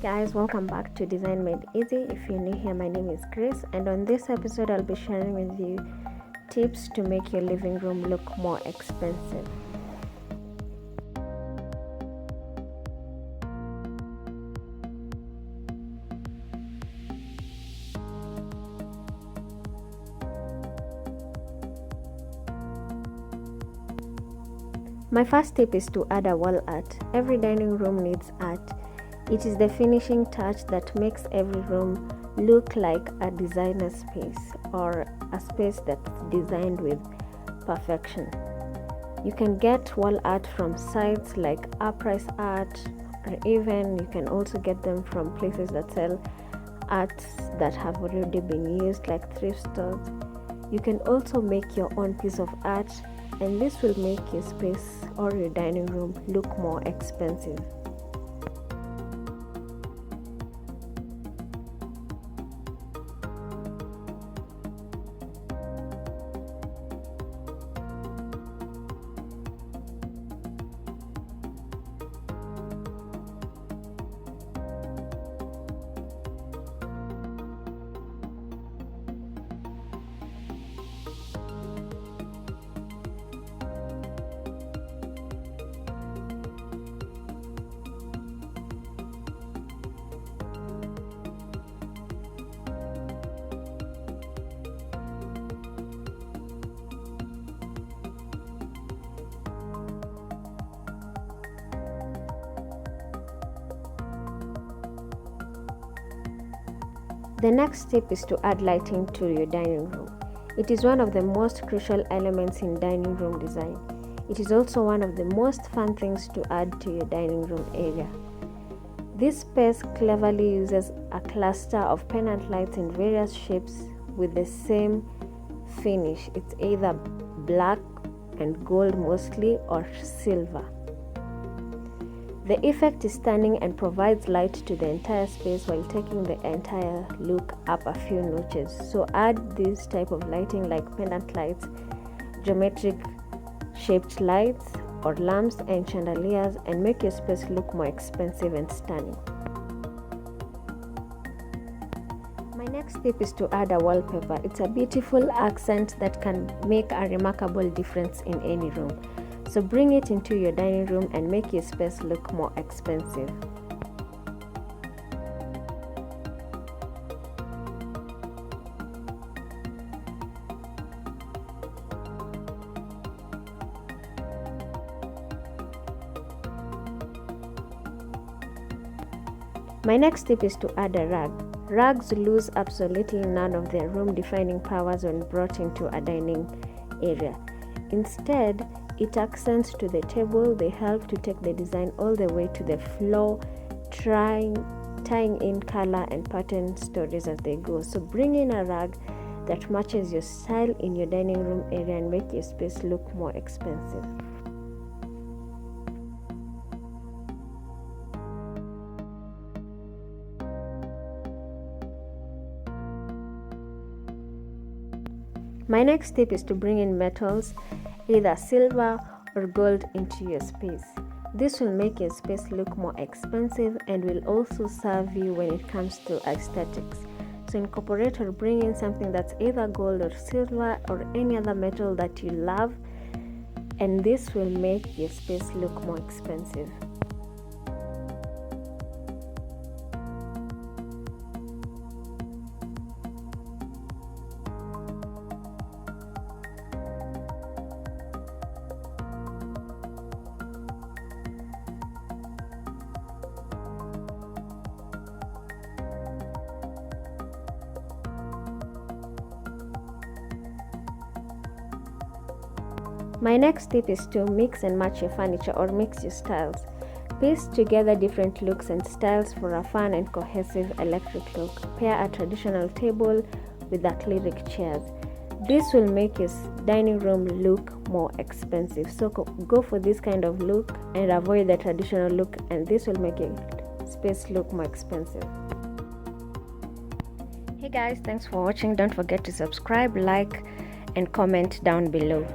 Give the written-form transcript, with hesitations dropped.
Guys, welcome back to Design Made Easy. If you're new here, my name is Grace, and on this episode I'll be sharing with you tips to make your living room look more expensive. My first tip is to add a wall art. Every dining room needs art. It is the finishing touch that makes every room look like a designer space or a space that's designed with perfection. You can get wall art from sites like Uprise Art, or even you can also get them from places that sell arts that have already been used, like thrift stores. You can also make your own piece of art, and this will make your space or your dining room look more expensive. The next tip is to add lighting to your dining room. It is one of the most crucial elements in dining room design. It is also one of the most fun things to add to your dining room area. This space cleverly uses a cluster of pendant lights in various shapes with the same finish. It's either black and gold mostly, or silver. The effect is stunning and provides light to the entire space while taking the entire look up a few notches. So add this type of lighting like pendant lights, geometric shaped lights, or lamps and chandeliers, and make your space look more expensive and stunning. My next tip is to add a wallpaper. It's a beautiful accent that can make a remarkable difference in any room. So bring it into your dining room and make your space look more expensive. My next tip is to add a rug. Rugs lose absolutely none of their room-defining powers when brought into a dining area. Instead, it accents to the table. They help to take the design all the way to the floor, tying in color and pattern stories as they go. So bring in a rug that matches your style in your dining room area and make your space look more expensive. My next tip is to bring in metals, either silver or gold, into your space. This will make your space look more expensive and will also serve you when it comes to aesthetics. So incorporate or bring in something that's either gold or silver or any other metal that you love, and this will make your space look more expensive. My next tip is to mix and match your furniture, or mix your styles. Piece together different looks and styles for a fun and cohesive electric look. Pair a traditional table with acrylic chairs. This will make your dining room look more expensive. So go for this kind of look and avoid the traditional look, and this will make your space look more expensive. Hey guys, thanks for watching. Don't forget to subscribe, like, and comment down below.